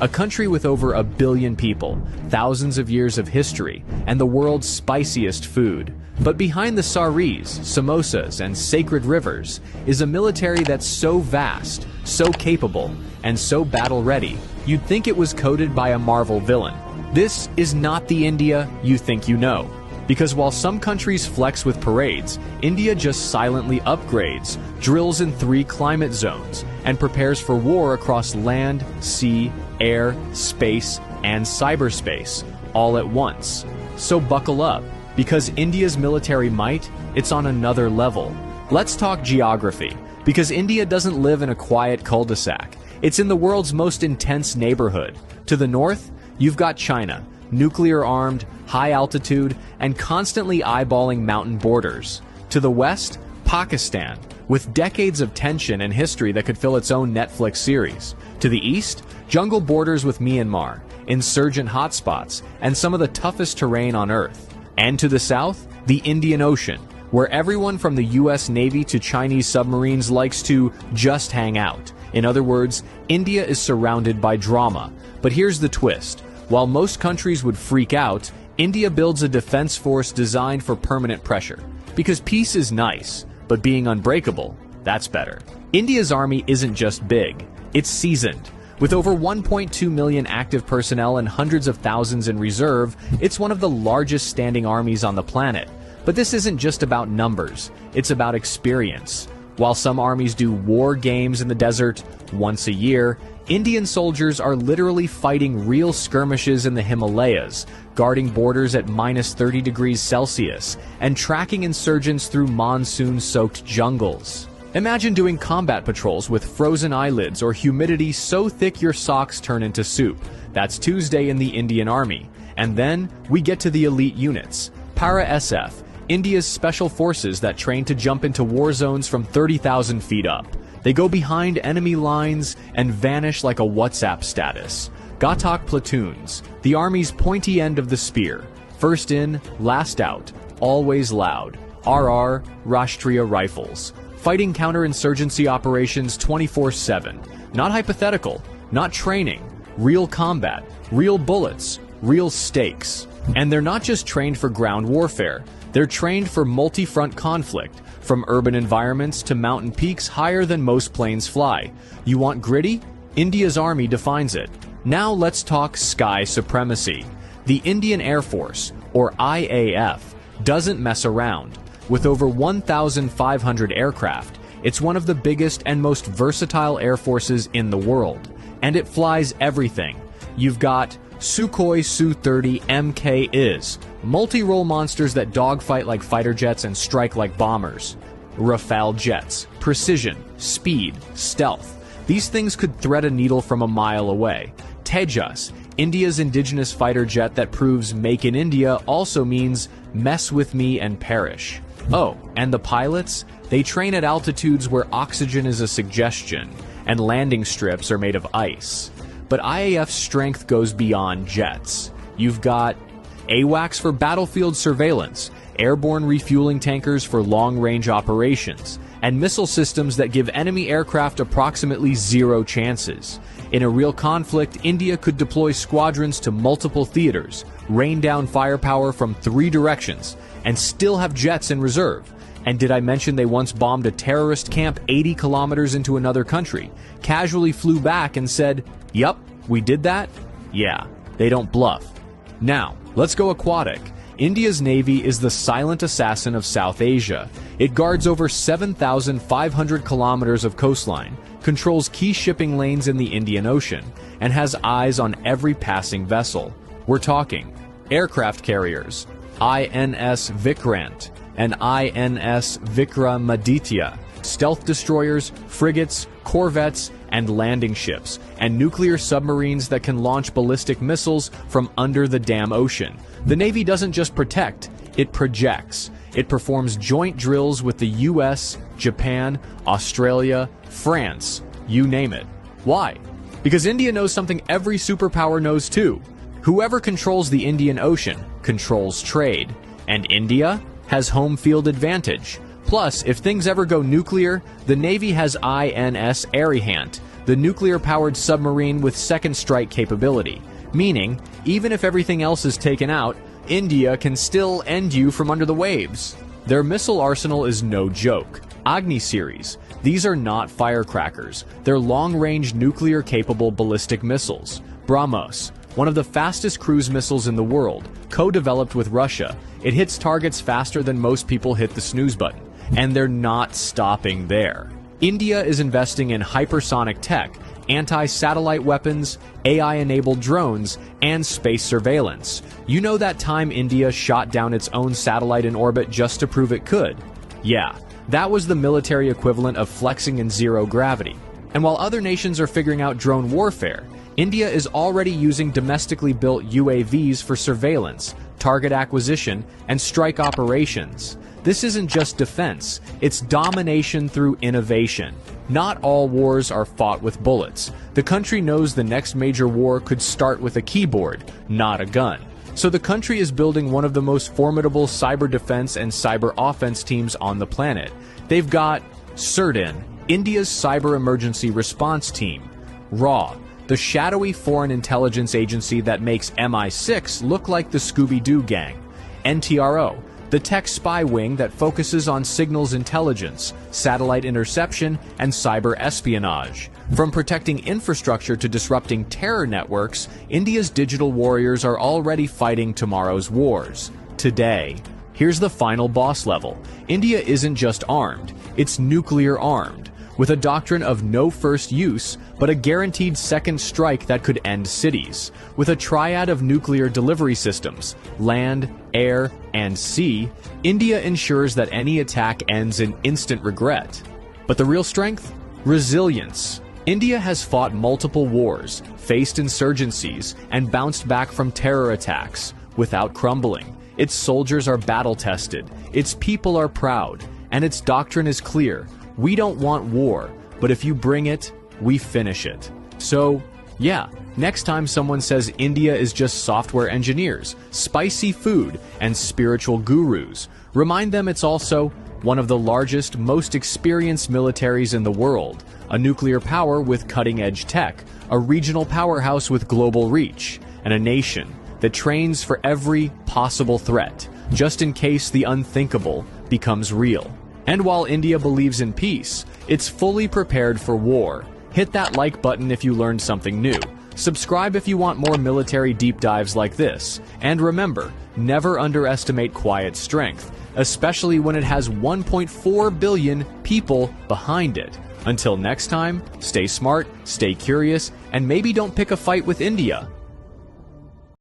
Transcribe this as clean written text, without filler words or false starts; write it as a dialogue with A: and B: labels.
A: A country with over 1 billion people, thousands of years of history, and the world's spiciest food. But behind the saris, samosas, and sacred rivers is a military that's so vast, so capable, and so battle-ready, you'd think it was coded by a Marvel villain. This is not the India you think you know. Because while some countries flex with parades, India just silently upgrades, drills in 3 climate zones, and prepares for war across land, sea, air, space, and cyberspace, all at once. So buckle up, because India's military might, it's on another level. Let's talk geography, because India doesn't live in a quiet cul-de-sac. It's in the world's most intense neighborhood. To the north, you've got China, nuclear-armed, high altitude, and constantly eyeballing mountain borders. To the west, Pakistan, with decades of tension and history that could fill its own Netflix series. To the east, jungle borders with Myanmar, insurgent hotspots, and some of the toughest terrain on Earth. And to the south, the Indian Ocean, where everyone from the US Navy to Chinese submarines likes to just hang out. In other words, India is surrounded by drama. But here's the twist. While most countries would freak out, India builds a defense force designed for permanent pressure. Because peace is nice, but being unbreakable, that's better. India's army isn't just big, it's seasoned. With over 1.2 million active personnel and hundreds of thousands in reserve, it's one of the largest standing armies on the planet. But this isn't just about numbers, it's about experience. While some armies do war games in the desert once a year, Indian soldiers are literally fighting real skirmishes in the Himalayas, guarding borders at -30 degrees Celsius, and tracking insurgents through monsoon-soaked jungles. Imagine doing combat patrols with frozen eyelids or humidity so thick your socks turn into soup. That's Tuesday in the Indian Army. And then we get to the elite units. Para-SF, India's special forces that train to jump into war zones from 30,000 feet up. They go behind enemy lines and vanish like a WhatsApp status. Ghatak platoons, the army's pointy end of the spear. First in, last out, always loud. RR, Rashtriya Rifles. Fighting counterinsurgency operations 24/7. Not hypothetical, not training. Real combat, real bullets, real stakes. And they're not just trained for ground warfare. They're trained for multi-front conflict, from urban environments to mountain peaks higher than most planes fly. You want gritty? India's army defines it. Now let's talk sky supremacy. The Indian Air Force, or IAF, doesn't mess around. With over 1,500 aircraft, it's one of the biggest and most versatile air forces in the world. And it flies everything. You've got Sukhoi Su-30 MK-IS, multi-role monsters that dogfight like fighter jets and strike like bombers. Rafale jets, precision, speed, stealth. These things could thread a needle from a mile away. Tejas, India's indigenous fighter jet that proves "Make in India" also means mess with me and perish. Oh, and the pilots? They train at altitudes where oxygen is a suggestion, and landing strips are made of ice. But IAF's strength goes beyond jets. You've got AWACS for battlefield surveillance, airborne refueling tankers for long-range operations, and missile systems that give enemy aircraft approximately 0 chances. In a real conflict, India could deploy squadrons to multiple theaters, rain down firepower from 3 directions, and still have jets in reserve. And did I mention they once bombed a terrorist camp 80 kilometers into another country, casually flew back and said, "Yup, we did that"? Yeah, they don't bluff. Now, let's go aquatic. India's Navy is the silent assassin of South Asia. It guards over 7,500 kilometers of coastline, controls key shipping lanes in the Indian Ocean, and has eyes on every passing vessel. We're talking aircraft carriers, INS Vikrant and INS Vikramaditya, stealth destroyers, frigates, corvettes, and landing ships, and nuclear submarines that can launch ballistic missiles from under the damn ocean. The Navy doesn't just protect, it projects. It performs joint drills with the US, Japan, Australia, France, you name it. Why? Because India knows something every superpower knows too. Whoever controls the Indian Ocean controls trade, and India has home field advantage. Plus, if things ever go nuclear, the Navy has INS Arihant, the nuclear-powered submarine with second strike capability, meaning, even if everything else is taken out, India can still end you from under the waves. Their missile arsenal is no joke. Agni series. These are not firecrackers. They're long-range nuclear-capable ballistic missiles. BrahMos, one of the fastest cruise missiles in the world, co-developed with Russia. It hits targets faster than most people hit the snooze button. And they're not stopping there. India is investing in hypersonic tech, anti-satellite weapons, AI-enabled drones, and space surveillance. You know that time India shot down its own satellite in orbit just to prove it could? Yeah, that was the military equivalent of flexing in zero gravity. And while other nations are figuring out drone warfare, India is already using domestically built UAVs for surveillance, target acquisition, and strike operations. This isn't just defense, it's domination through innovation. Not all wars are fought with bullets. The country knows the next major war could start with a keyboard, not a gun. So the country is building one of the most formidable cyber defense and cyber offense teams on the planet. They've got CERT-IN, India's Cyber Emergency Response Team, RAW, the shadowy foreign intelligence agency that makes MI6 look like the Scooby-Doo gang, NTRO, the tech spy wing that focuses on signals intelligence, satellite interception, and cyber espionage. From protecting infrastructure to disrupting terror networks, India's digital warriors are already fighting tomorrow's wars. Today. Here's the final boss level. India isn't just armed, it's nuclear armed, with a doctrine of no first use, but a guaranteed second strike that could end cities. With a triad of nuclear delivery systems, land, air, and sea, India ensures that any attack ends in instant regret. But the real strength? Resilience. India has fought multiple wars, faced insurgencies, and bounced back from terror attacks without crumbling. Its soldiers are battle-tested, its people are proud, and its doctrine is clear. We don't want war, but if you bring it, we finish it. So, yeah, next time someone says India is just software engineers, spicy food, and spiritual gurus, remind them it's also one of the largest, most experienced militaries in the world, a nuclear power with cutting-edge tech, a regional powerhouse with global reach, and a nation that trains for every possible threat, just in case the unthinkable becomes real. And while India believes in peace, it's fully prepared for war. Hit that like button if you learned something new. Subscribe if you want more military deep dives like this. And remember, never underestimate quiet strength, especially when it has 1.4 billion people behind it. Until next time, stay smart, stay curious, and maybe don't pick a fight with India.